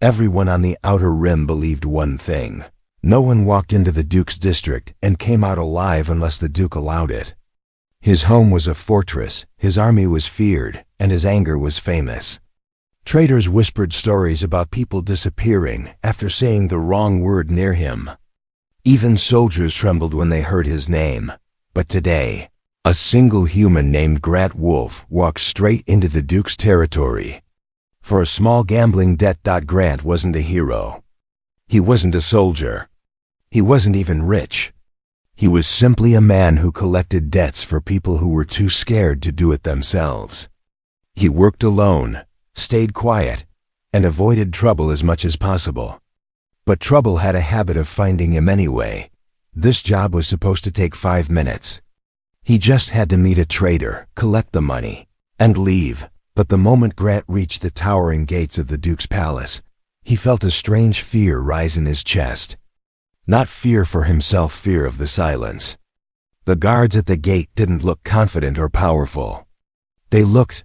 Everyone on the outer rim believed one thing. No one walked into the Duke's district and came out alive unless the Duke allowed it. His home was a fortress, his army was feared, and his anger was famous. Traders whispered stories about people disappearing after saying the wrong word near him. Even soldiers trembled when they heard his name. But today, a single human named Grant Wolfe walked straight into the Duke's territory. For a small gambling debt, Grant wasn't a hero. He wasn't a soldier. He wasn't even rich. He was simply a man who collected debts for people who were too scared to do it themselves. He worked alone, stayed quiet, and avoided trouble as much as possible. But trouble had a habit of finding him anyway. This job was supposed to take 5 minutes. He just had to meet a trader, collect the money, and leave. But the moment Grant reached the towering gates of the Duke's palace, he felt a strange fear rise in his chest. Not fear for himself, fear of the silence. The guards at the gate didn't look confident or powerful. They looked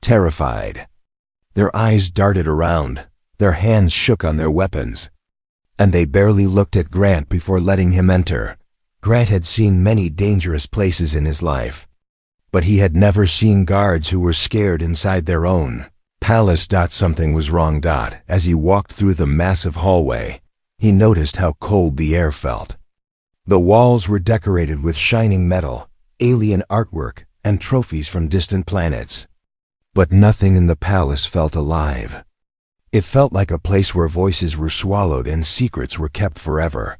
terrified. Their eyes darted around, their hands shook on their weapons. And they barely looked at Grant before letting him enter. Grant had seen many dangerous places in his life, but he had never seen guards who were scared inside their own palace. Something was wrong. As he walked through the massive hallway, he noticed how cold the air felt. The walls were decorated with shining metal, alien artwork, and trophies from distant planets. But nothing in the palace felt alive. It felt like a place where voices were swallowed and secrets were kept forever.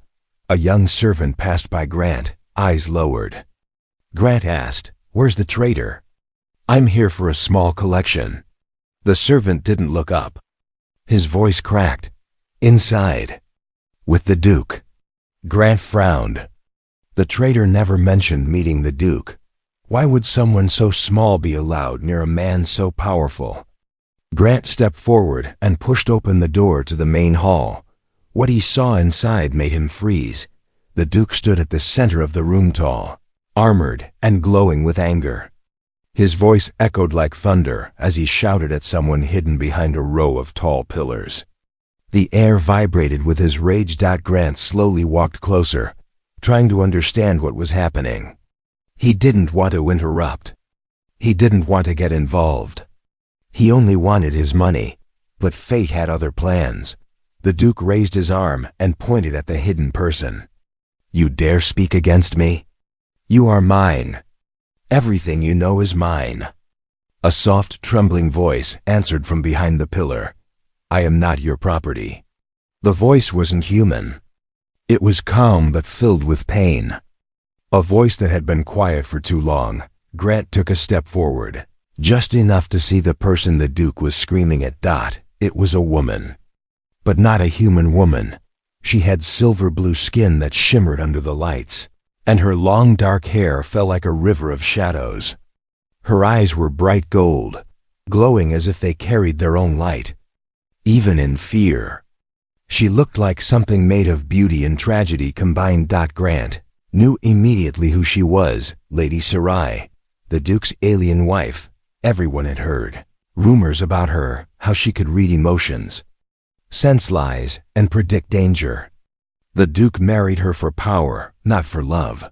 A young servant passed by Grant, eyes lowered. Grant asked, "Where's the trader?" "I'm here for a small collection." The servant didn't look up. His voice cracked. "Inside. With the Duke." Grant frowned. The trader never mentioned meeting the Duke. Why would someone so small be allowed near a man so powerful? Grant stepped forward and pushed open the door to the main hall. What he saw inside made him freeze. The Duke stood at the center of the room, tall, armored, and glowing with anger. His voice echoed like thunder as he shouted at someone hidden behind a row of tall pillars. The air vibrated with his rage. Grant slowly walked closer, trying to understand what was happening. He didn't want to interrupt. He didn't want to get involved. He only wanted his money, but fate had other plans. The Duke raised his arm and pointed at the hidden person. "You dare speak against me? You are mine. Everything you know is mine." A soft, trembling voice answered from behind the pillar. "I am not your property." The voice wasn't human. It was calm but filled with pain. A voice that had been quiet for too long. Grant took a step forward, just enough to see the person the Duke was screaming at. It was a woman. But not a human woman. She had silver blue skin that shimmered under the lights, and her long dark hair fell like a river of shadows. Her eyes were bright gold, glowing as if they carried their own light, even in fear. She looked like something made of beauty and tragedy combined. Grant knew immediately who she was, Lady Sarai, the Duke's alien wife. Everyone had heard rumors about her, how she could read emotions, sense lies, and predict danger. The Duke married her for power, not for love.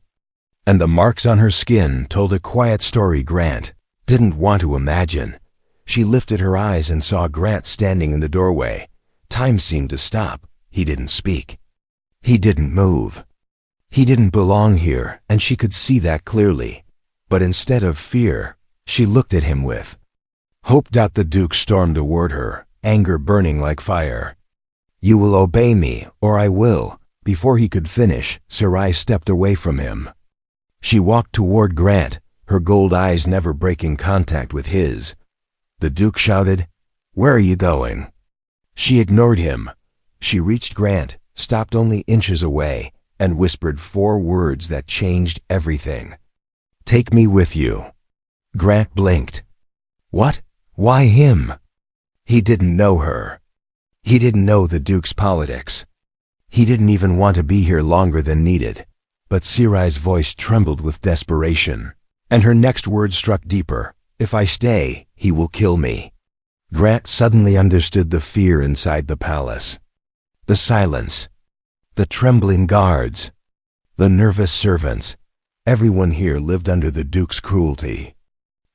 And the marks on her skin told a quiet story Grant didn't want to imagine. She lifted her eyes and saw Grant standing in the doorway. Time seemed to stop. He didn't speak. He didn't move. He didn't belong here, and she could see that clearly. But instead of fear, she looked at him with hope. The Duke stormed toward her, anger burning like fire. "You will obey me, or I will." Before he could finish, Sarai stepped away from him. She walked toward Grant, her gold eyes never breaking contact with his. The Duke shouted, "Where are you going?" She ignored him. She reached Grant, stopped only inches away, and whispered 4 words that changed everything. "Take me with you." Grant blinked. What? Why him? He didn't know her. He didn't know the Duke's politics. He didn't even want to be here longer than needed. But Sarai's voice trembled with desperation, and her next word struck deeper. "If I stay, he will kill me." Grant suddenly understood the fear inside the palace. The silence. The trembling guards. The nervous servants. Everyone here lived under the Duke's cruelty.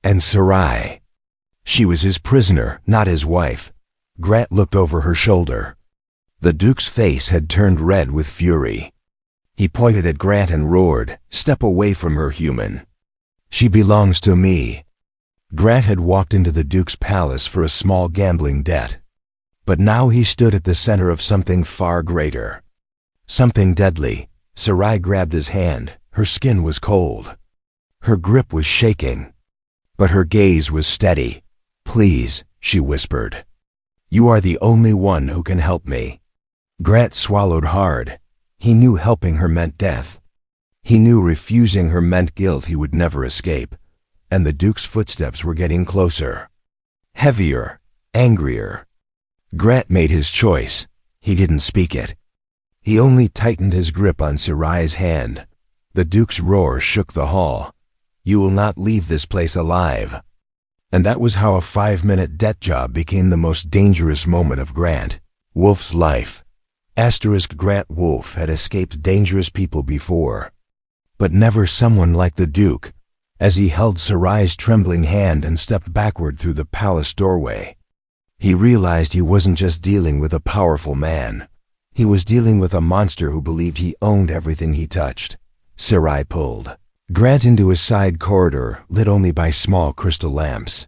And Sarai. She was his prisoner, not his wife. Grant looked over her shoulder. The Duke's face had turned red with fury. He pointed at Grant and roared, "Step away from her, human. She belongs to me." Grant had walked into the Duke's palace for a small gambling debt. But now he stood at the center of something far greater. Something deadly. Sarai grabbed his hand. Her skin was cold. Her grip was shaking. But her gaze was steady. "Please," she whispered. "You are the only one who can help me." Grant swallowed hard. He knew helping her meant death. He knew refusing her meant guilt he would never escape. And the Duke's footsteps were getting closer. Heavier, angrier. Grant made his choice. He didn't speak it. He only tightened his grip on Sarai's hand. The Duke's roar shook the hall. "You will not leave this place alive." And that was how a 5-minute debt job became the most dangerous moment of Grant Wolf's life. Grant Wolf had escaped dangerous people before, but never someone like the Duke. As he held Sarai's trembling hand and stepped backward through the palace doorway, he realized he wasn't just dealing with a powerful man. He was dealing with a monster who believed he owned everything he touched. Sarai pulled Grant into a side corridor lit only by small crystal lamps.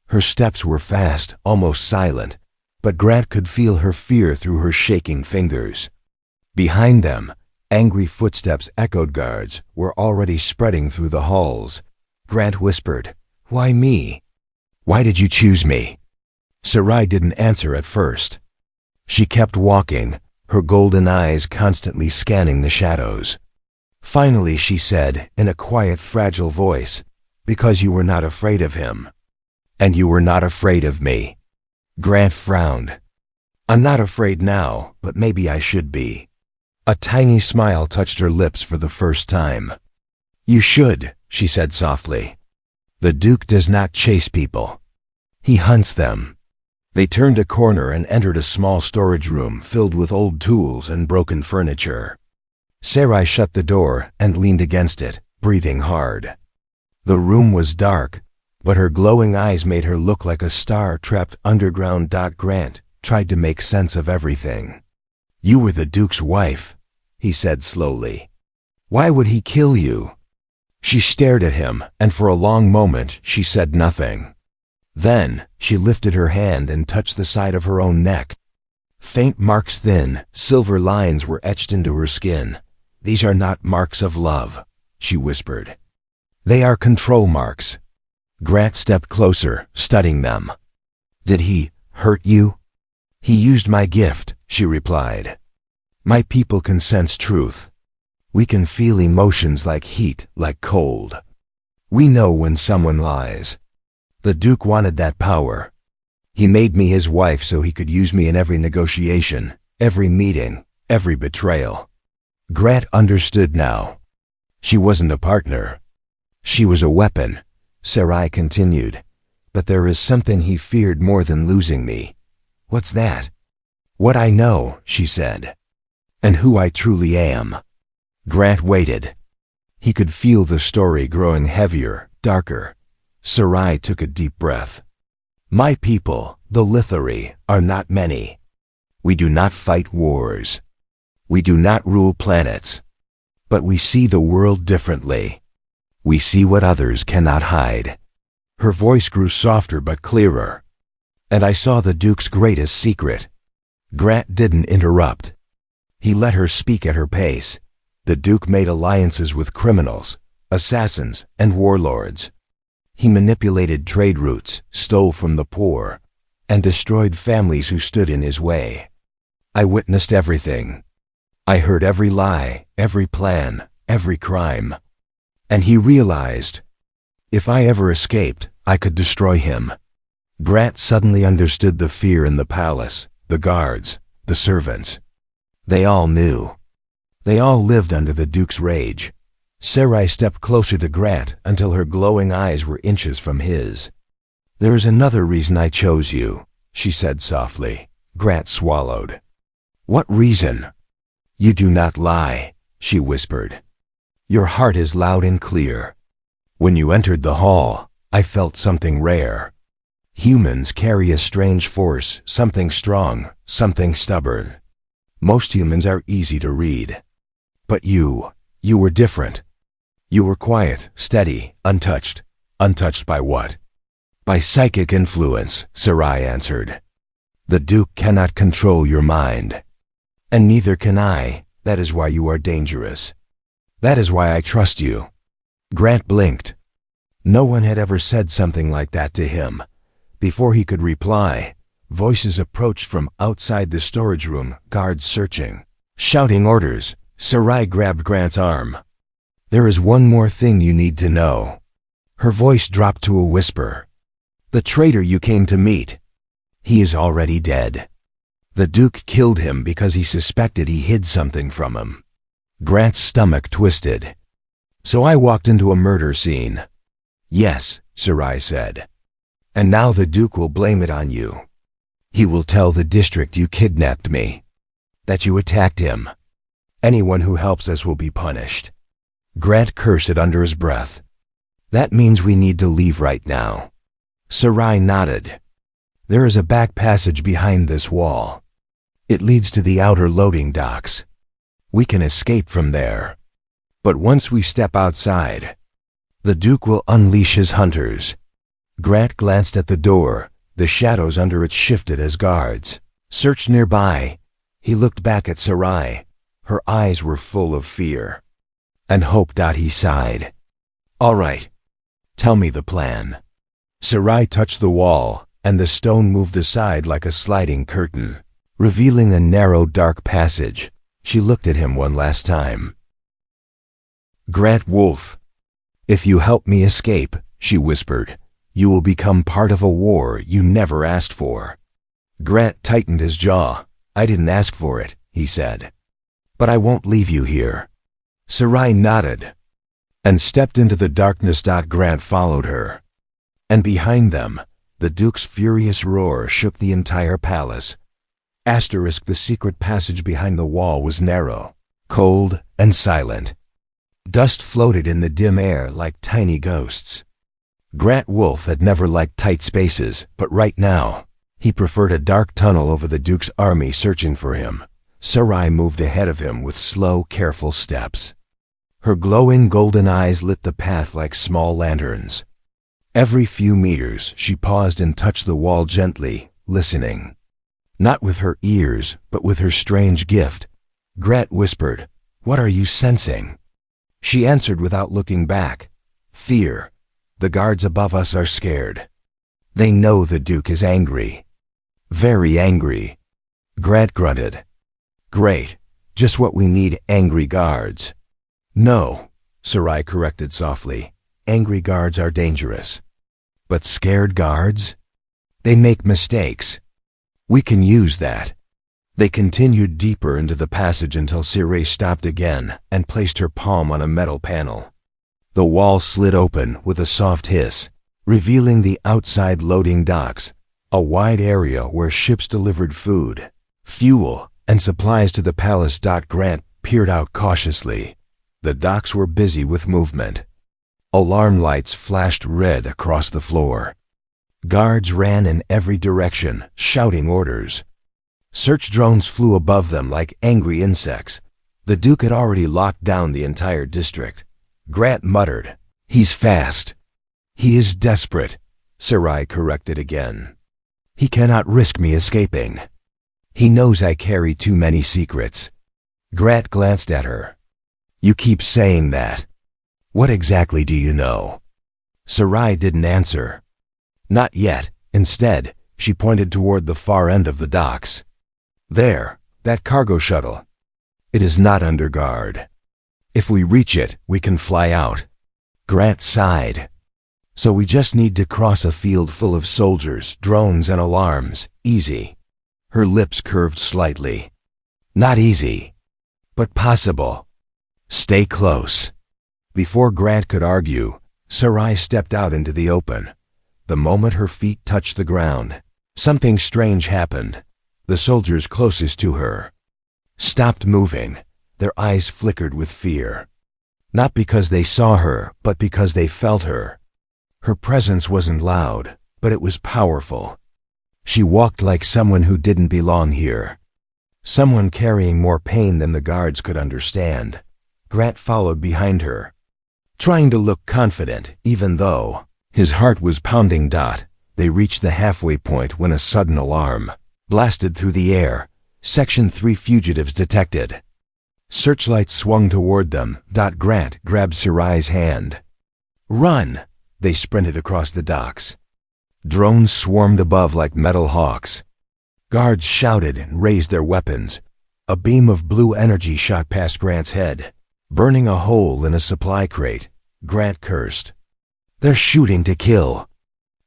Her steps were fast, almost silent, but Grant could feel her fear through her shaking fingers. Behind them, angry footsteps echoed. Guards were already spreading through the halls. Grant whispered, "Why me? Why did you choose me?" Sarai didn't answer at first. She kept walking, her golden eyes constantly scanning the shadows. Finally she said, in a quiet, fragile voice, "Because you were not afraid of him. And you were not afraid of me." Grant frowned. "I'm not afraid now, but maybe I should be." A tiny smile touched her lips for the first time. "You should," she said softly. "The Duke does not chase people. He hunts them." They turned a corner and entered a small storage room filled with old tools and broken furniture. Sarai shut the door and leaned against it, breathing hard. The room was dark, but her glowing eyes made her look like a star trapped underground. Grant tried to make sense of everything. "You were the Duke's wife," he said slowly. "Why would he kill you?" She stared at him, and for a long moment she said nothing. Then she lifted her hand and touched the side of her own neck. Faint marks, thin, silver lines were etched into her skin. "These are not marks of love," she whispered. "They are control marks." Grant stepped closer, studying them. "Did he hurt you?" "He used my gift," she replied. "My people can sense truth. We can feel emotions like heat, like cold. We know when someone lies. The Duke wanted that power. He made me his wife so he could use me in every negotiation, every meeting, every betrayal." Grant understood now. She wasn't a partner. She was a weapon. Sarai continued, "But there is something he feared more than losing me." "What's that?" "What I know," she said, "and who I truly am." Grant waited. He could feel the story growing heavier, darker. Sarai took a deep breath. "My people, the Lithari, are not many. We do not fight wars. We do not rule planets. But we see the world differently. We see what others cannot hide." Her voice grew softer but clearer. "And I saw the Duke's greatest secret." Grant didn't interrupt. He let her speak at her pace. The Duke made alliances with criminals, assassins, and warlords. He manipulated trade routes, stole from the poor, and destroyed families who stood in his way. I witnessed everything. I heard every lie, every plan, every crime. And he realized, if I ever escaped, I could destroy him. Grant suddenly understood the fear in the palace, the guards, the servants. They all knew. They all lived under the Duke's rage. Sarai stepped closer to Grant until her glowing eyes were inches from his. There is another reason I chose you, she said softly. Grant swallowed. What reason? You do not lie, she whispered. Your heart is loud and clear. When you entered the hall, I felt something rare. Humans carry a strange force, something strong, something stubborn. Most humans are easy to read. But you were different. You were quiet, steady, untouched. Untouched by what? By psychic influence, Sarai answered. The Duke cannot control your mind. And neither can I. That is why you are dangerous. That is why I trust you. Grant blinked. No one had ever said something like that to him. Before he could reply, voices approached from outside the storage room, guards searching, shouting orders. Sarai grabbed Grant's arm. There is one more thing you need to know. Her voice dropped to a whisper. The traitor you came to meet. He is already dead. The Duke killed him because he suspected he hid something from him. Grant's stomach twisted. So I walked into a murder scene. Yes, Sarai said. And now the Duke will blame it on you. He will tell the district you kidnapped me. That you attacked him. Anyone who helps us will be punished. Grant cursed under his breath. That means we need to leave right now. Sarai nodded. There is a back passage behind this wall. It leads to the outer loading docks. We can escape from there. But once we step outside, the Duke will unleash his hunters. Grant glanced at the door. The shadows under it shifted as guards searched nearby. He looked back at Sarai. Her eyes were full of fear. And hope. He sighed. All right. Tell me the plan. Sarai touched the wall, and the stone moved aside like a sliding curtain, revealing a narrow, dark passage. She looked at him one last time. Grant Wolf. If you help me escape, she whispered, you will become part of a war you never asked for. Grant tightened his jaw. I didn't ask for it, he said. But I won't leave you here. Sarai nodded and stepped into the darkness. Grant followed her. And behind them, the Duke's furious roar shook the entire palace. The secret passage behind the wall was narrow, cold, and silent. Dust floated in the dim air like tiny ghosts. Grant Wolf had never liked tight spaces, but right now, he preferred a dark tunnel over the Duke's army searching for him. Sarai moved ahead of him with slow, careful steps. Her glowing golden eyes lit the path like small lanterns. Every few meters, she paused and touched the wall gently, listening. Not with her ears, but with her strange gift. Grant whispered, "What are you sensing?" She answered without looking back. "Fear. The guards above us are scared. They know the Duke is angry. Very angry." Grant grunted. "Great. Just what we need, angry guards." "No," Sarai corrected softly. "Angry guards are dangerous. But scared guards? They make mistakes. We can use that." They continued deeper into the passage until Sarai stopped again and placed her palm on a metal panel. The wall slid open with a soft hiss, revealing the outside loading docks, a wide area where ships delivered food, fuel, and supplies to the palace. Grant peered out cautiously. The docks were busy with movement. Alarm lights flashed red across the floor. Guards ran in every direction, shouting orders. Search drones flew above them like angry insects. The Duke had already locked down the entire district. Grant muttered, "He's fast." "He is desperate," Sarai corrected again. "He cannot risk me escaping. He knows I carry too many secrets." Grant glanced at her. "You keep saying that. What exactly do you know?" Sarai didn't answer. Not yet. Instead, she pointed toward the far end of the docks. "There, that cargo shuttle. It is not under guard. If we reach it, we can fly out." Grant sighed. "So we just need to cross a field full of soldiers, drones, and alarms. Easy." Her lips curved slightly. "Not easy, but possible. Stay close." Before Grant could argue, Sarai stepped out into the open. The moment her feet touched the ground, something strange happened. The soldiers closest to her stopped moving. Their eyes flickered with fear. Not because they saw her, but because they felt her. Her presence wasn't loud, but it was powerful. She walked like someone who didn't belong here. Someone carrying more pain than the guards could understand. Grant followed behind her, trying to look confident, even though his heart was pounding. They reached the halfway point when a sudden alarm blasted through the air. Section 3 fugitives detected. Searchlights swung toward them. Grant grabbed Sarai's hand. Run! They sprinted across the docks. Drones swarmed above like metal hawks. Guards shouted and raised their weapons. A beam of blue energy shot past Grant's head, burning a hole in a supply crate. Grant cursed. They're shooting to kill.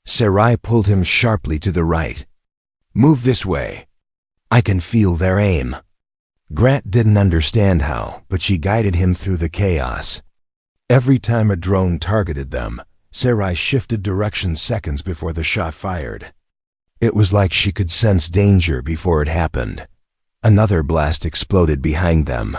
Sarai pulled him sharply to the right. Move this way. I can feel their aim. Grant didn't understand how, but she guided him through the chaos. Every time a drone targeted them, Sarai shifted direction seconds before the shot fired. It was like she could sense danger before it happened. Another blast exploded behind them,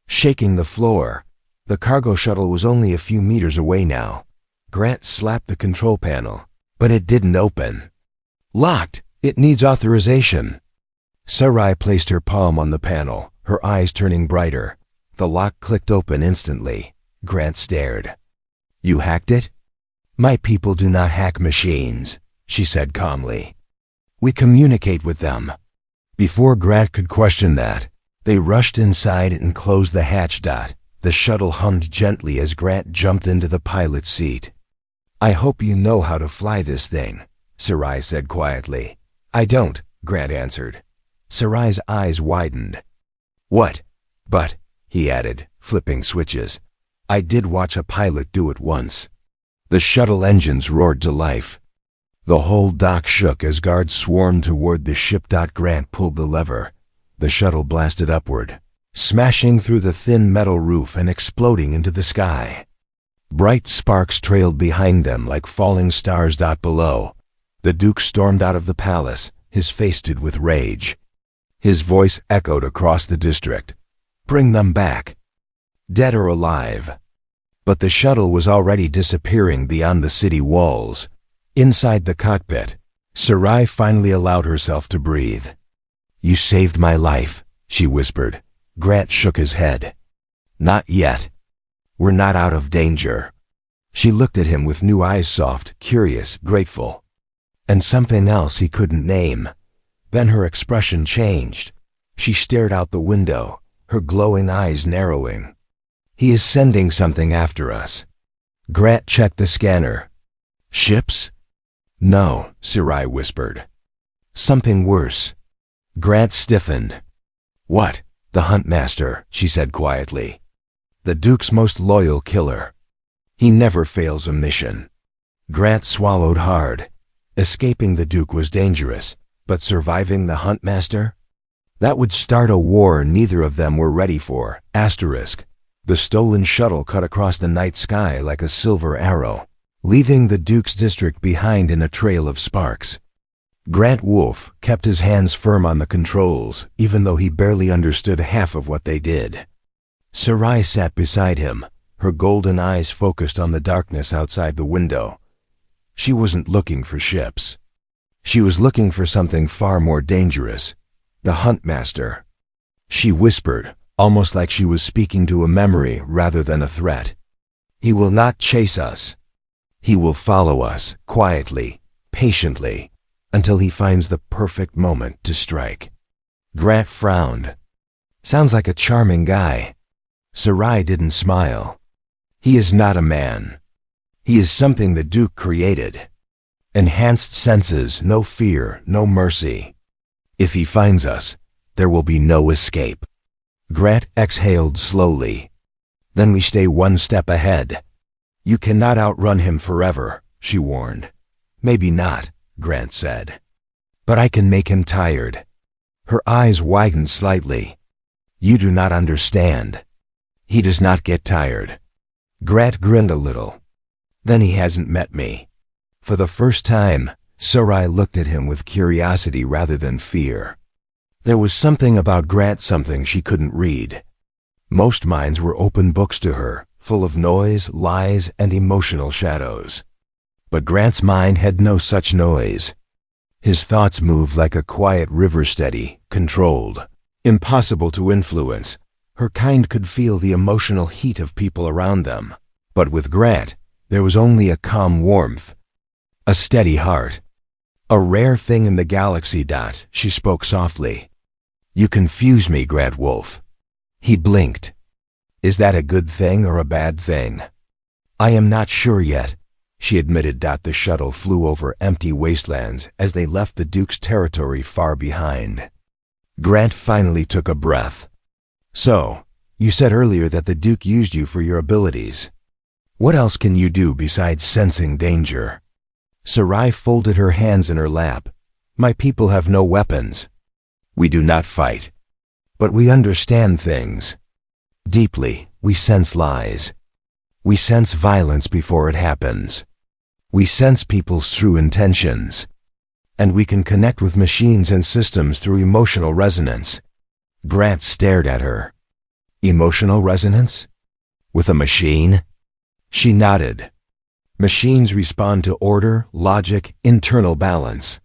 shaking the floor. The cargo shuttle was only a few meters away now. Grant slapped the control panel, but it didn't open. Locked! It needs authorization. Sarai placed her palm on the panel, her eyes turning brighter. The lock clicked open instantly. Grant stared. You hacked it? My people do not hack machines, she said calmly. We communicate with them. Before Grant could question that, they rushed inside and closed the hatch. The shuttle hummed gently as Grant jumped into the pilot's seat. I hope you know how to fly this thing, Sarai said quietly. I don't, Grant answered. Sarai's eyes widened. What? But, he added, flipping switches, I did watch a pilot do it once. The shuttle engines roared to life. The whole dock shook as guards swarmed toward the ship. Grant pulled the lever. The shuttle blasted upward, smashing through the thin metal roof and exploding into the sky. Bright sparks trailed behind them like falling stars. Below, the Duke stormed out of the palace, his face tinted with rage. His voice echoed across the district. Bring them back. Dead or alive. But the shuttle was already disappearing beyond the city walls. Inside the cockpit, Sarai finally allowed herself to breathe. You saved my life, she whispered. Grant shook his head. Not yet. We're not out of danger. She looked at him with new eyes, soft, curious, grateful. And something else he couldn't name. Then her expression changed. She stared out the window, her glowing eyes narrowing. He is sending something after us. Grant checked the scanner. Ships? No, Sarai whispered. Something worse. Grant stiffened. What? The Huntmaster, she said quietly. The Duke's most loyal killer. He never fails a mission. Grant swallowed hard. Escaping the Duke was dangerous, but surviving the Huntmaster? That would start a war neither of them were ready for. The stolen shuttle cut across the night sky like a silver arrow, leaving the Duke's district behind in a trail of sparks. Grant Wolfe kept his hands firm on the controls, even though he barely understood half of what they did. Sarai sat beside him, her golden eyes focused on the darkness outside the window. She wasn't looking for ships. She was looking for something far more dangerous. The Huntmaster. She whispered, almost like she was speaking to a memory rather than a threat. He will not chase us. He will follow us, quietly, patiently, until he finds the perfect moment to strike. Grant frowned. Sounds like a charming guy. Sarai didn't smile. He is not a man. He is something the Duke created. Enhanced senses, no fear, no mercy. If he finds us, there will be no escape. Grant exhaled slowly. Then we stay one step ahead. You cannot outrun him forever, she warned. Maybe not, Grant said. But I can make him tired. Her eyes widened slightly. You do not understand. He does not get tired. Grant grinned a little. Then he hasn't met me. For the first time, Sarai looked at him with curiosity rather than fear. There was something about Grant, something she couldn't read. Most minds were open books to her, full of noise, lies, and emotional shadows. But Grant's mind had no such noise. His thoughts moved like a quiet river, steady, controlled, impossible to influence. Her kind could feel the emotional heat of people around them. But with Grant, there was only a calm warmth, a steady heart. A rare thing in the galaxy. She spoke softly. You confuse me, Grant Wolf. He blinked. Is that a good thing or a bad thing? I am not sure yet, she admitted. The shuttle flew over empty wastelands as they left the Duke's territory far behind. Grant finally took a breath. So, you said earlier that the Duke used you for your abilities. What else can you do besides sensing danger? Sarai folded her hands in her lap. My people have no weapons. We do not fight. But we understand things. Deeply, we sense lies. We sense violence before it happens. We sense people's true intentions. And we can connect with machines and systems through emotional resonance. Grant stared at her. Emotional resonance? With a machine? She nodded. Machines respond to order, logic, internal balance.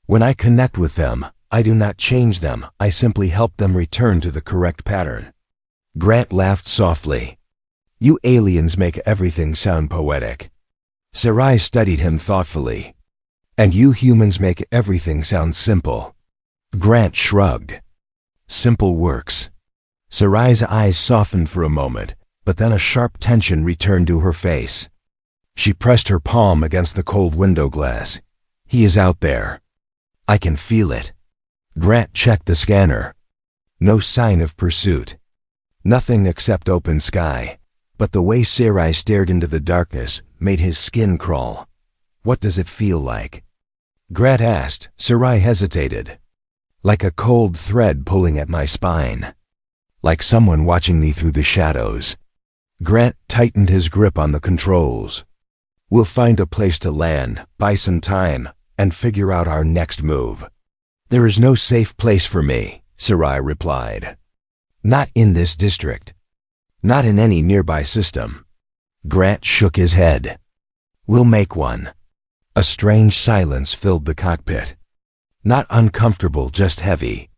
When I connect with them, I do not change them, I simply help them return to the correct pattern. Grant laughed softly. You aliens make everything sound poetic. Sarai studied him thoughtfully. And you humans make everything sound simple. Grant shrugged. Simple works. Sarai's eyes softened for a moment, but then a sharp tension returned to her face. She pressed her palm against the cold window glass. He is out there. I can feel it. Grant checked the scanner. No sign of pursuit. Nothing except open sky. But the way Sarai stared into the darkness made his skin crawl. What does it feel like? Grant asked. Sarai hesitated. Like a cold thread pulling at my spine. Like someone watching me through the shadows. Grant tightened his grip on the controls. We'll find a place to land, buy some time, and figure out our next move. There is no safe place for me, Sarai replied. Not in this district. Not in any nearby system. Grant shook his head. We'll make one. A strange silence filled the cockpit. Not uncomfortable, just heavy.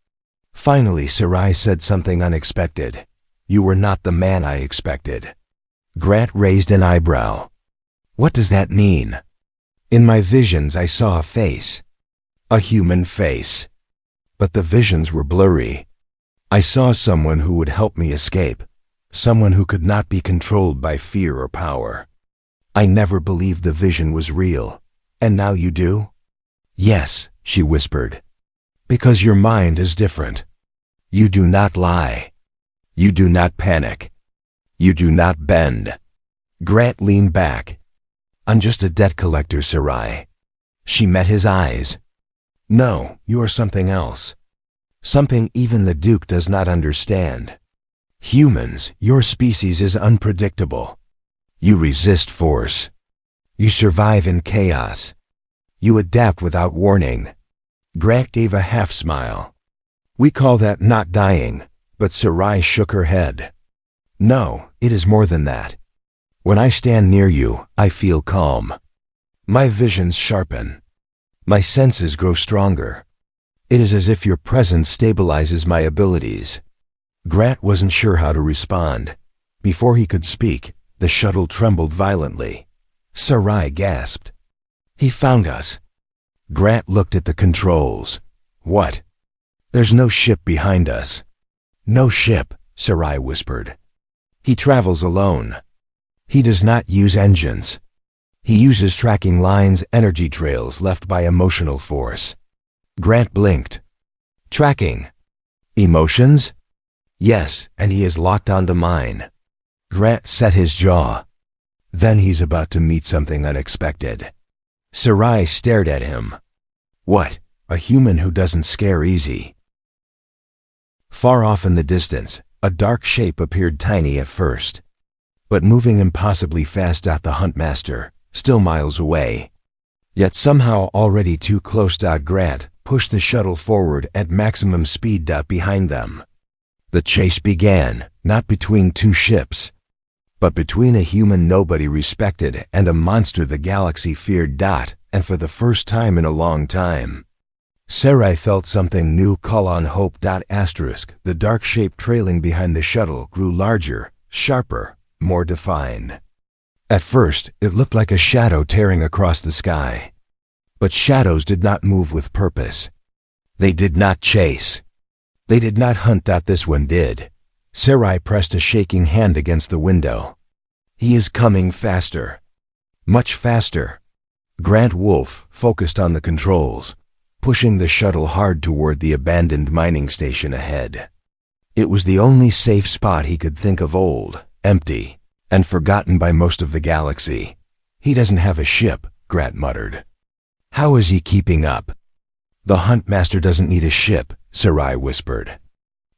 Finally, Sarai said something unexpected. You were not the man I expected. Grant raised an eyebrow. What does that mean? In my visions, I saw a face. A human face. But the visions were blurry. I saw someone who would help me escape. Someone who could not be controlled by fear or power. I never believed the vision was real. And now you do? Yes, she whispered. Because your mind is different. You do not lie. You do not panic. You do not bend. Grant leaned back. I'm just a debt collector, Sarai. She met his eyes. No, you are something else. Something even the Duke does not understand. Humans, your species is unpredictable. You resist force. You survive in chaos. You adapt without warning. Grant gave a half smile. We call that not dying, but Sarai shook her head. No, it is more than that. When I stand near you, I feel calm. My visions sharpen. My senses grow stronger. It is as if your presence stabilizes my abilities. Grant wasn't sure how to respond. Before he could speak, the shuttle trembled violently. Sarai gasped. He found us. Grant looked at the controls. What? There's no ship behind us. No ship, Sarai whispered. He travels alone. He does not use engines. He uses tracking lines, energy trails left by emotional force. Grant blinked. Tracking. Emotions? Yes, and he is locked onto mine. Grant set his jaw. Then he's about to meet something unexpected. Sarai stared at him. What? A human who doesn't scare easy. Far off in the distance, a dark shape appeared, tiny at first, but moving impossibly fast. The Huntmaster, still miles away. Yet somehow already too close. Grant pushed the shuttle forward at maximum speed. Behind them. The chase began, not between two ships, but between a human nobody respected and a monster the galaxy feared. And for the first time in a long time, Sarai felt something new call on hope. The dark shape trailing behind the shuttle grew larger, sharper, more defined. At first, it looked like a shadow tearing across the sky. But shadows did not move with purpose. They did not chase. They did not hunt. This one did. Sarai pressed a shaking hand against the window. He is coming faster. Much faster. Grant Wolfe focused on the controls, pushing the shuttle hard toward the abandoned mining station ahead. It was the only safe spot he could think of, old, empty, and forgotten by most of the galaxy. He doesn't have a ship, Grant muttered. How is he keeping up? The Huntmaster doesn't need a ship, Sarai whispered.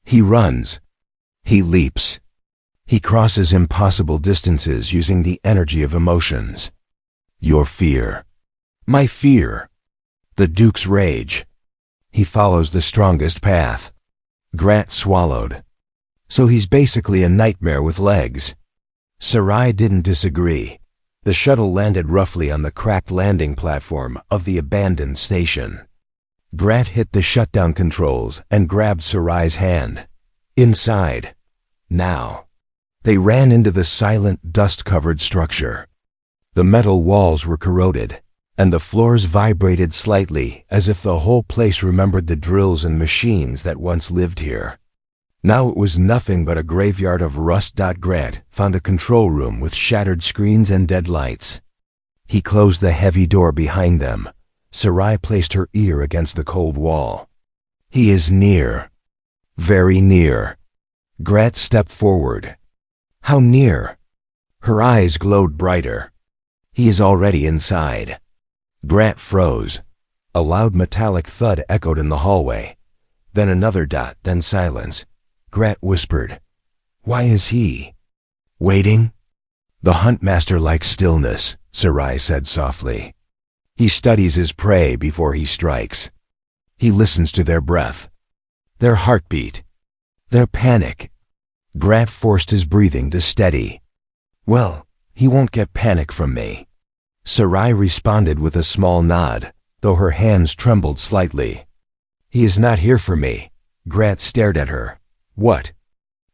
He runs. He leaps. He crosses impossible distances using the energy of emotions. Your fear. My fear. The Duke's rage. He follows the strongest path. Grant swallowed. So he's basically a nightmare with legs. Sarai didn't disagree. The shuttle landed roughly on the cracked landing platform of the abandoned station. Grant hit the shutdown controls and grabbed Sarai's hand. Inside. Now. They ran into the silent, dust-covered structure. The metal walls were corroded, and the floors vibrated slightly as if the whole place remembered the drills and machines that once lived here. Now it was nothing but a graveyard of rust. Grant found a control room with shattered screens and dead lights. He closed the heavy door behind them. Sarai placed her ear against the cold wall. He is near. Very near. Grant stepped forward. How near? Her eyes glowed brighter. He is already inside. Grant froze. A loud metallic thud echoed in the hallway. Then another dot, then silence. Grant whispered, "Why is he waiting?" "The Huntmaster likes stillness," Sarai said softly. "He studies his prey before he strikes. He listens to their breath, their heartbeat, their panic." Grant forced his breathing to steady. "Well, he won't get panic from me." Sarai responded with a small nod, though her hands trembled slightly. "He is not here for me." Grant stared at her. "What?"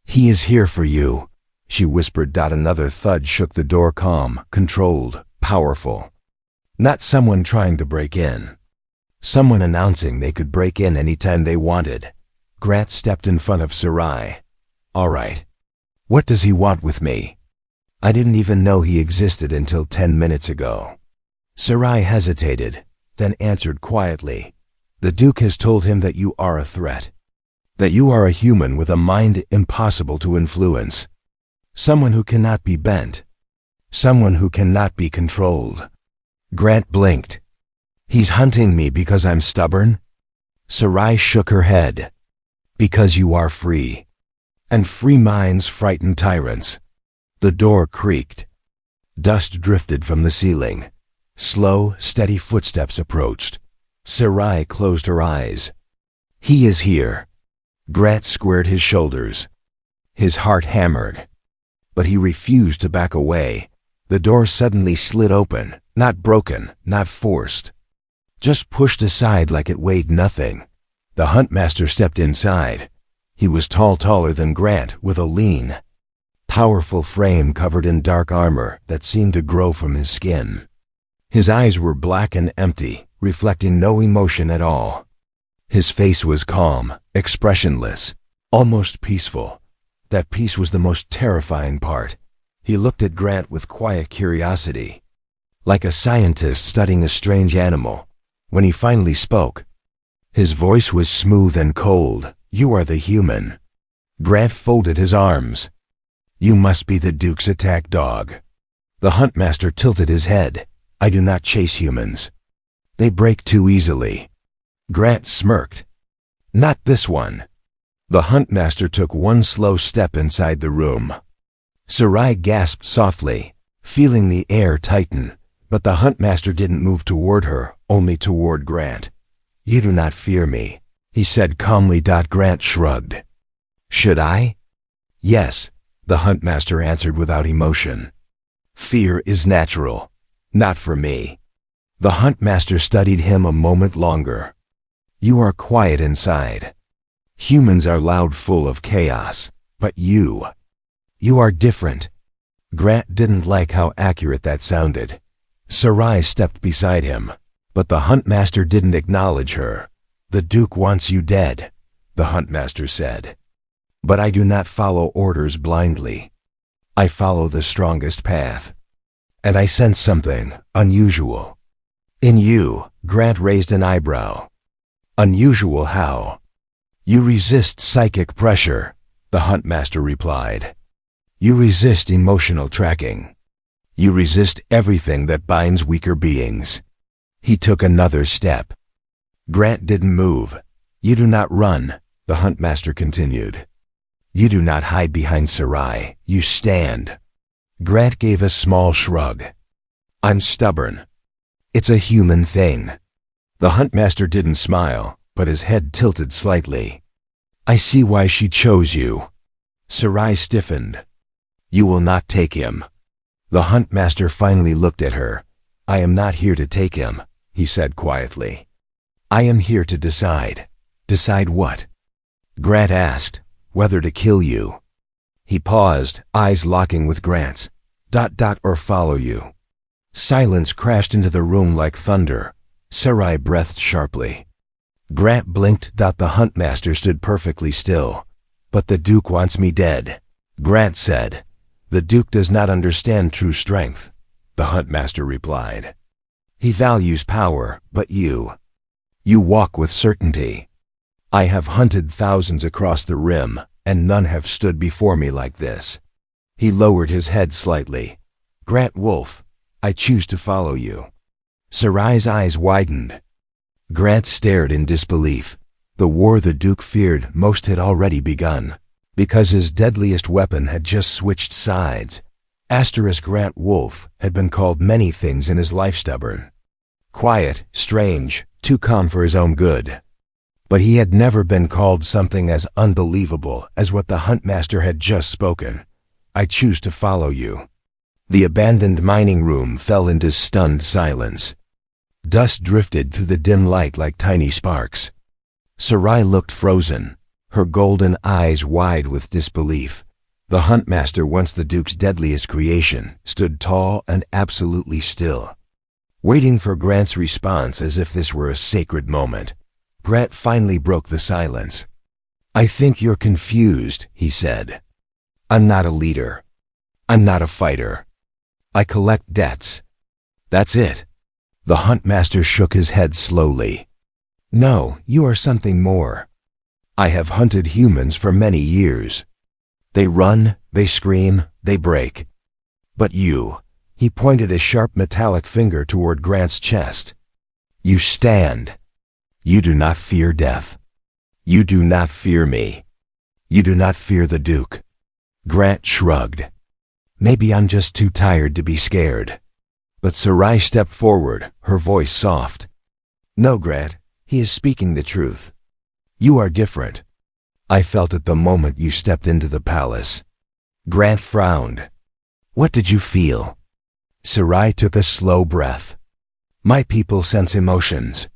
"He is here for you," she whispered. Another thud shook the door, calm, controlled, powerful. Not someone trying to break in. Someone announcing they could break in anytime they wanted. Grant stepped in front of Sarai. "All right. What does he want with me?" "I didn't even know he existed until 10 minutes ago." Sarai hesitated, then answered quietly. "The Duke has told him that you are a threat. That you are a human with a mind impossible to influence. Someone who cannot be bent. Someone who cannot be controlled." Grant blinked. "He's hunting me because I'm stubborn?" Sarai shook her head. "Because you are free. And free minds frighten tyrants." The door creaked. Dust drifted from the ceiling. Slow, steady footsteps approached. Sarai closed her eyes. "He is here." Grant squared his shoulders. His heart hammered. But he refused to back away. The door suddenly slid open, not broken, not forced. Just pushed aside like it weighed nothing. The Huntmaster stepped inside. He was taller than Grant, with a lean, powerful frame covered in dark armor that seemed to grow from his skin. His eyes were black and empty, reflecting no emotion at all. His face was calm, expressionless, almost peaceful. That peace was the most terrifying part. He looked at Grant with quiet curiosity, like a scientist studying a strange animal. When he finally spoke, his voice was smooth and cold. "You are the human." Grant folded his arms. "You must be the Duke's attack dog." The Huntmaster tilted his head. "I do not chase humans. They break too easily." Grant smirked. "Not this one." The Huntmaster took one slow step inside the room. Sarai gasped softly, feeling the air tighten, But the huntmaster didn't move toward her, only toward Grant. "You do not fear me," he said calmly. Grant shrugged. "Should I?" "Yes," the huntmaster answered without emotion. "Fear is natural. Not for me." The huntmaster studied him a moment longer. "You are quiet inside. Humans are loud, full of chaos. But you are different." Grant didn't like how accurate that sounded. Sarai stepped beside him, but the huntmaster didn't acknowledge her. "The Duke wants you dead," the huntmaster said. "But I do not follow orders blindly. I follow the strongest path. And I sense something unusual in you." Grant raised an eyebrow. "Unusual how?" "You resist psychic pressure," the huntmaster replied. "You resist emotional tracking. You resist everything that binds weaker beings." He took another step. Grant didn't move. "You do not run," the huntmaster continued. "You do not hide behind Sarai. You stand." Grant gave a small shrug. "I'm stubborn. It's a human thing." The huntmaster didn't smile, but his head tilted slightly. "I see why she chose you." Sarai stiffened. "You will not take him." The huntmaster finally looked at her. "I am not here to take him," he said quietly. "I am here to decide." "Decide what?" Grant asked. "Whether to kill you." He paused, eyes locking with Grant's. Or follow you." Silence crashed into the room like thunder. Sarai breathed sharply. Grant blinked. The huntmaster stood perfectly still. "But the Duke wants me dead," Grant said. "The Duke does not understand true strength," the huntmaster replied. "He values power, but you walk with certainty. I have hunted thousands across the rim, and none have stood before me like this." He lowered his head slightly. "Grant Wolf, I choose to follow you." Sarai's eyes widened. Grant stared in disbelief. The war the Duke feared most had already begun, because his deadliest weapon had just switched sides. Grant Wolf had been called many things in his life: stubborn, quiet, strange, too calm for his own good. But he had never been called something as unbelievable as what the huntmaster had just spoken. "I choose to follow you." The abandoned mining room fell into stunned silence. Dust drifted through the dim light like tiny sparks. Sarai looked frozen, her golden eyes wide with disbelief. The huntmaster, once the Duke's deadliest creation, stood tall and absolutely still, waiting for Grant's response as if this were a sacred moment. Grant finally broke the silence. "I think you're confused," he said. "I'm not a leader. I'm not a fighter. I collect debts. That's it." The huntmaster shook his head slowly. "No, you are something more. I have hunted humans for many years. They run, they scream, they break. But you," he pointed a sharp metallic finger toward Grant's chest, "you stand. You do not fear death. You do not fear me. You do not fear the Duke." Grant shrugged. "Maybe I'm just too tired to be scared." But Sarai stepped forward, her voice soft. "No, Grant, he is speaking the truth. You are different. I felt it the moment you stepped into the palace." Grant frowned. "What did you feel?" Sarai took a slow breath. "My people sense emotions.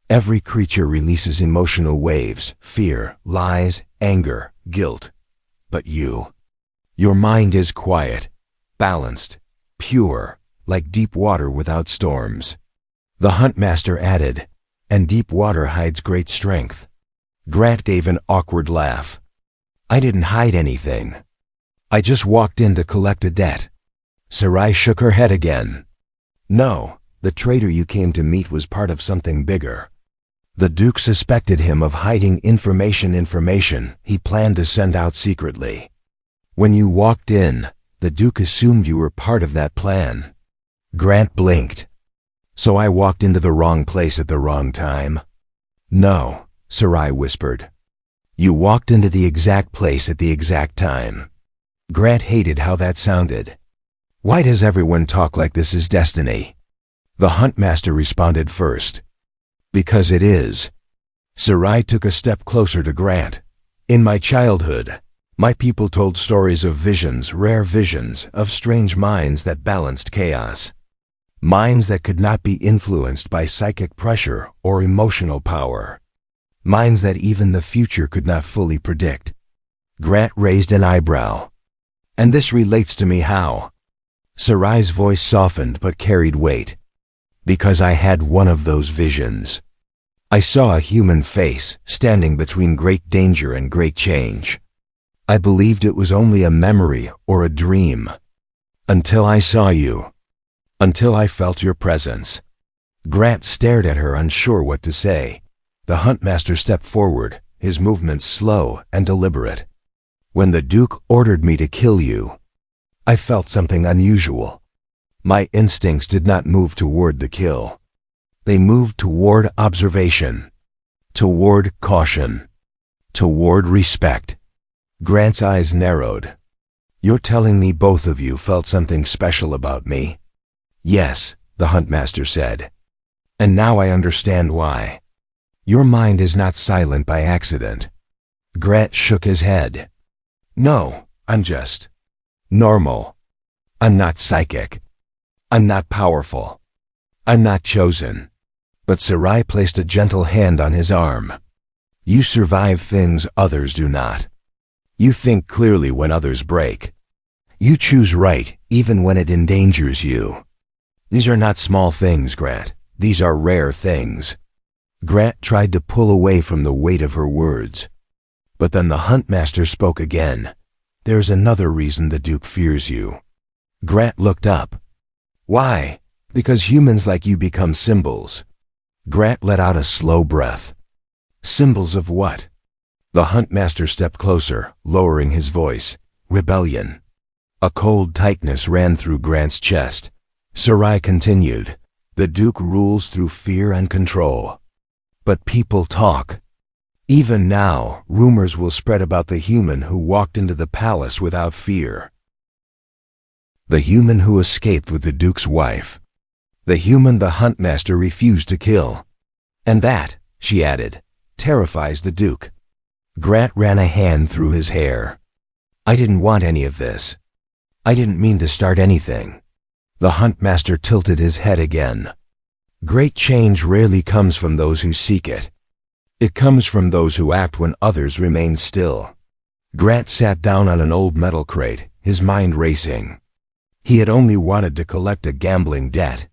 Every creature releases emotional waves: fear, lies, anger, guilt. But your mind is quiet, balanced, pure, like deep water without storms." The huntmaster added, "And deep water hides great strength." Grant gave an awkward laugh. "I didn't hide anything. I just walked in to collect a debt." Sarai shook her head again. "No, the traitor you came to meet was part of something bigger. The Duke suspected him of hiding information he planned to send out secretly. When you walked in, the Duke assumed you were part of that plan." Grant blinked. "So I walked into the wrong place at the wrong time?" "No," Sarai whispered. "You walked into the exact place at the exact time." Grant hated how that sounded. Why does everyone talk like this is destiny? The Huntmaster responded first. Because it is. Sarai took a step closer to Grant. In my childhood, my people told stories of visions, rare visions, of strange minds that balanced chaos. Minds that could not be influenced by psychic pressure or emotional power. Minds that even the future could not fully predict. Grant raised an eyebrow. And this relates to me how? Sarai's voice softened but carried weight. Because I had one of those visions. I saw a human face standing between great danger and great change. I believed it was only a memory or a dream. Until I saw you. Until I felt your presence. Grant stared at her, unsure what to say. The Huntmaster stepped forward, his movements slow and deliberate. When the Duke ordered me to kill you, I felt something unusual. My instincts did not move toward the kill. They moved toward observation, toward caution, toward respect. Grant's eyes narrowed. You're telling me both of you felt something special about me? Yes, the Huntmaster said. And now I understand why. Your mind is not silent by accident. Grant shook his head. No, I'm just normal. I'm not psychic. I'm not powerful. I'm not chosen. But Sarai placed a gentle hand on his arm. You survive things others do not. You think clearly when others break. You choose right even when it endangers you. These are not small things, Grant. These are rare things. Grant tried to pull away from the weight of her words. But then the Huntmaster spoke again. There's another reason the Duke fears you. Grant looked up. Why? Because humans like you become symbols. Grant let out a slow breath. Symbols of what? The Huntmaster stepped closer, lowering his voice. Rebellion. A cold tightness ran through Grant's chest. Sarai continued. The Duke rules through fear and control. But people talk. Even now, rumors will spread about the human who walked into the palace without fear. The human who escaped with the Duke's wife. The human the Huntmaster refused to kill. And that, she added, terrifies the Duke. Grant ran a hand through his hair. I didn't want any of this. I didn't mean to start anything. The Huntmaster tilted his head again. Great change rarely comes from those who seek it. It comes from those who act when others remain still. Grant sat down on an old metal crate, his mind racing. He had only wanted to collect a gambling debt.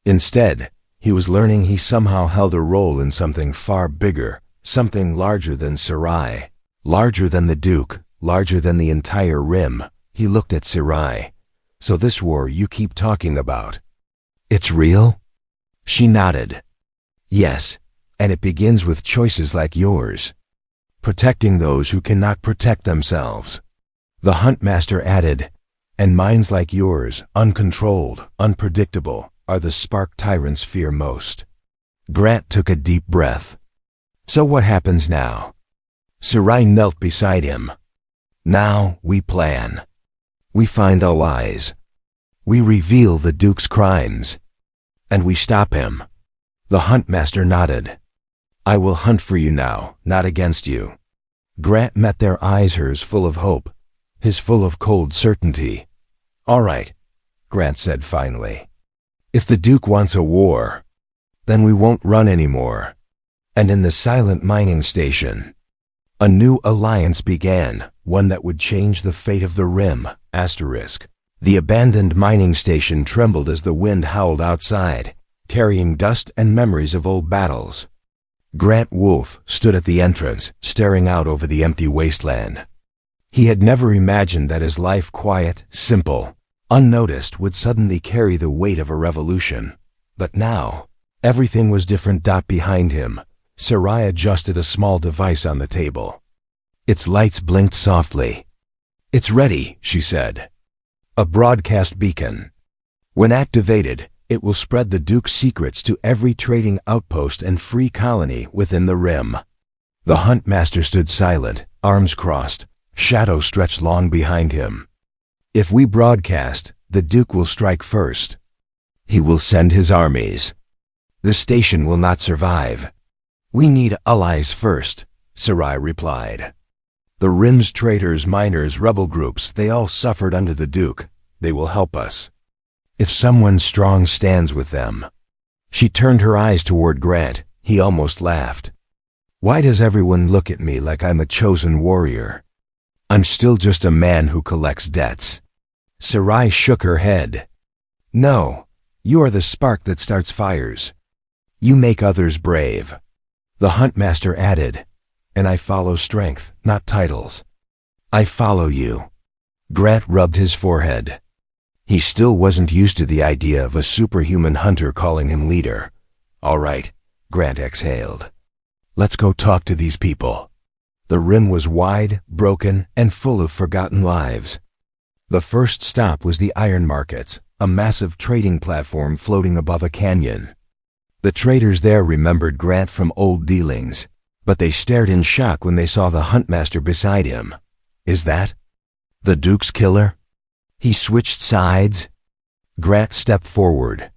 Instead, he was learning he somehow held a role in something far bigger, something larger than Sarai, larger than the Duke, larger than the entire Rim. He looked at Sarai. So this war you keep talking about, it's real? She nodded. Yes, and it begins with choices like yours. Protecting those who cannot protect themselves. The Huntmaster added, and minds like yours, uncontrolled, unpredictable, are the spark tyrants fear most. Grant took a deep breath. So what happens now? Sarai knelt beside him. Now we plan. We find our lies. We reveal the Duke's crimes. And we stop him. The Huntmaster nodded. I will hunt for you now, not against you. Grant met their eyes, hers full of hope, his full of cold certainty. All right, Grant said finally. If the Duke wants a war, then we won't run anymore. And in the silent mining station, a new alliance began, one that would change the fate of the Rim. The abandoned mining station trembled as the wind howled outside, carrying dust and memories of old battles. Grant Wolfe stood at the entrance, staring out over the empty wasteland. He had never imagined that his life, quiet, simple, unnoticed, would suddenly carry the weight of a revolution. But now, everything was different. Behind him, Sarai adjusted a small device on the table. Its lights blinked softly. It's ready, she said. A broadcast beacon. When activated, it will spread the Duke's secrets to every trading outpost and free colony within the Rim. The Huntmaster stood silent, arms crossed, shadow stretched long behind him. If we broadcast, the Duke will strike first. He will send his armies. The station will not survive. We need allies first, Sarai replied. The Rim's traitors, miners, rebel groups, they all suffered under the Duke. They will help us. If someone strong stands with them. She turned her eyes toward Grant. He almost laughed. Why does everyone look at me like I'm a chosen warrior? I'm still just a man who collects debts. Sarai shook her head. No, you are the spark that starts fires. You make others brave. The Huntmaster added, and I follow strength, not titles. I follow you. Grant rubbed his forehead. He still wasn't used to the idea of a superhuman hunter calling him leader. All right, Grant exhaled. Let's go talk to these people. The Rim was wide, broken, and full of forgotten lives. The first stop was the iron markets, a massive trading platform floating above a canyon. The traders there remembered Grant from old dealings, but they stared in shock when they saw the Huntmaster beside him. Is that the Duke's killer? He switched sides. Grant stepped forward.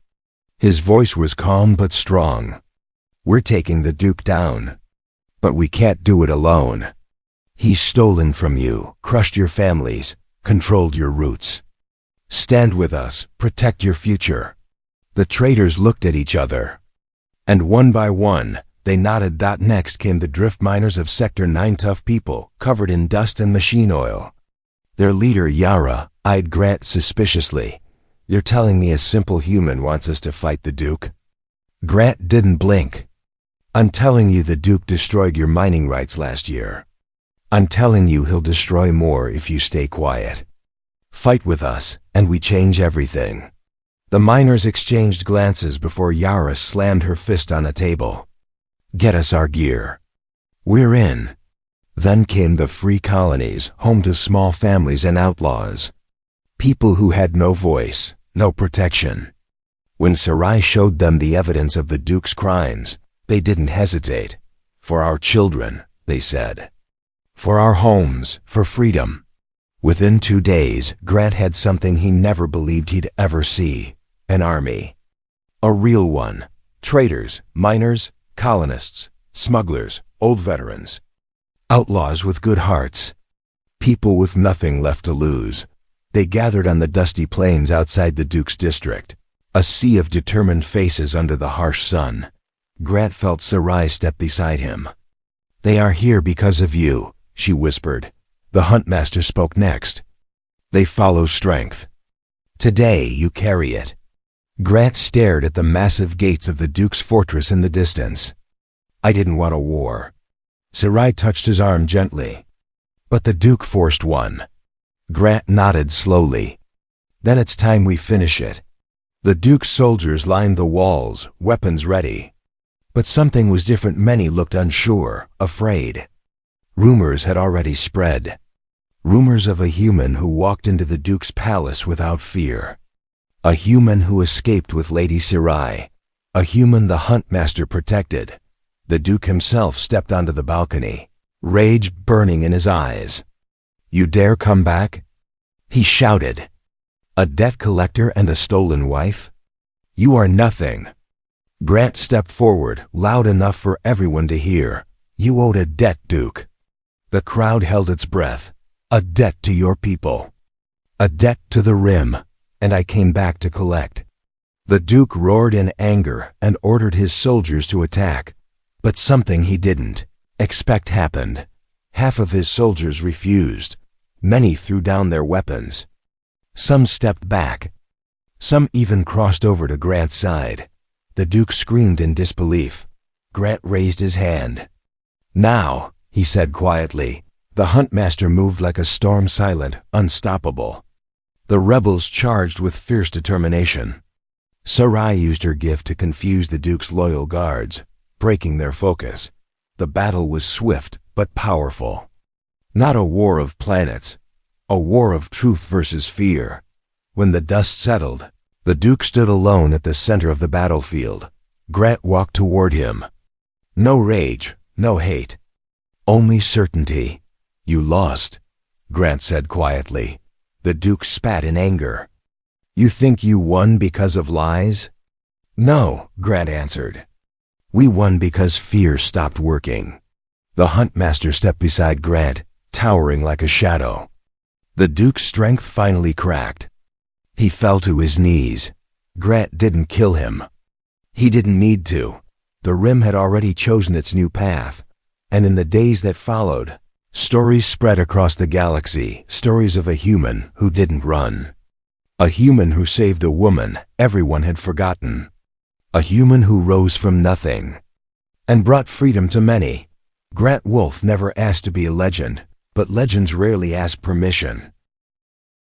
His voice was calm but strong. We're taking the Duke down. But we can't do it alone. He's stolen from you, crushed your families, controlled your roots. Stand with us, protect your future. The traders looked at each other. And one by one, they nodded. Next came the drift miners of Sector 9, tough people, covered in dust and machine oil. Their leader, Yara, eyed Grant suspiciously. You're telling me a simple human wants us to fight the Duke? Grant didn't blink. I'm telling you the Duke destroyed your mining rights last year. I'm telling you he'll destroy more if you stay quiet. Fight with us, and we change everything. The miners exchanged glances before Yara slammed her fist on a table. Get us our gear. We're in. Then came the free colonies, home to small families and outlaws. People who had no voice, no protection. When Sarai showed them the evidence of the Duke's crimes, they didn't hesitate. For our children, they said. For our homes, for freedom. Within 2 days, Grant had something he never believed he'd ever see. An army. A real one. Traders, miners, colonists, smugglers, old veterans. Outlaws with good hearts. People with nothing left to lose. They gathered on the dusty plains outside the Duke's district. A sea of determined faces under the harsh sun. Grant felt Sarai step beside him. They are here because of you, she whispered. The Huntmaster spoke next. They follow strength. Today you carry it. Grant stared at the massive gates of the Duke's fortress in the distance. I didn't want a war. Sarai touched his arm gently. But the Duke forced one. Grant nodded slowly. Then it's time we finish it. The Duke's soldiers lined the walls, weapons ready. But something was different. Many looked unsure, afraid. Rumors had already spread. Rumors of a human who walked into the Duke's palace without fear. A human who escaped with Lady Sarai. A human the Huntmaster protected. The Duke himself stepped onto the balcony, rage burning in his eyes. You dare come back? He shouted. A debt collector and a stolen wife? You are nothing. Grant stepped forward, loud enough for everyone to hear. You owed a debt, Duke. The crowd held its breath. A debt to your people. A debt to the Rim, and I came back to collect. The Duke roared in anger and ordered his soldiers to attack. But something he didn't expect happened. Half of his soldiers refused. Many threw down their weapons. Some stepped back. Some even crossed over to Grant's side. The Duke screamed in disbelief. Grant raised his hand. Now, he said quietly. The Huntmaster moved like a storm, silent, unstoppable. The rebels charged with fierce determination. Sarai used her gift to confuse the Duke's loyal guards, breaking their focus. The battle was swift but powerful. Not a war of planets, a war of truth versus fear. When the dust settled, the Duke stood alone at the center of the battlefield. Grant walked toward him. No rage, no hate. Only certainty. You lost, Grant said quietly. The Duke spat in anger. You think you won because of lies? No, Grant answered. We won because fear stopped working. The huntmaster stepped beside Grant, towering like a shadow. The Duke's strength finally cracked. He fell to his knees. Grant didn't kill him. He didn't need to. The rim had already chosen its new path. And in the days that followed, stories spread across the galaxy, stories of a human who didn't run. A human who saved a woman everyone had forgotten. A human who rose from nothing and brought freedom to many. Grant Wolfe never asked to be a legend, but legends rarely ask permission.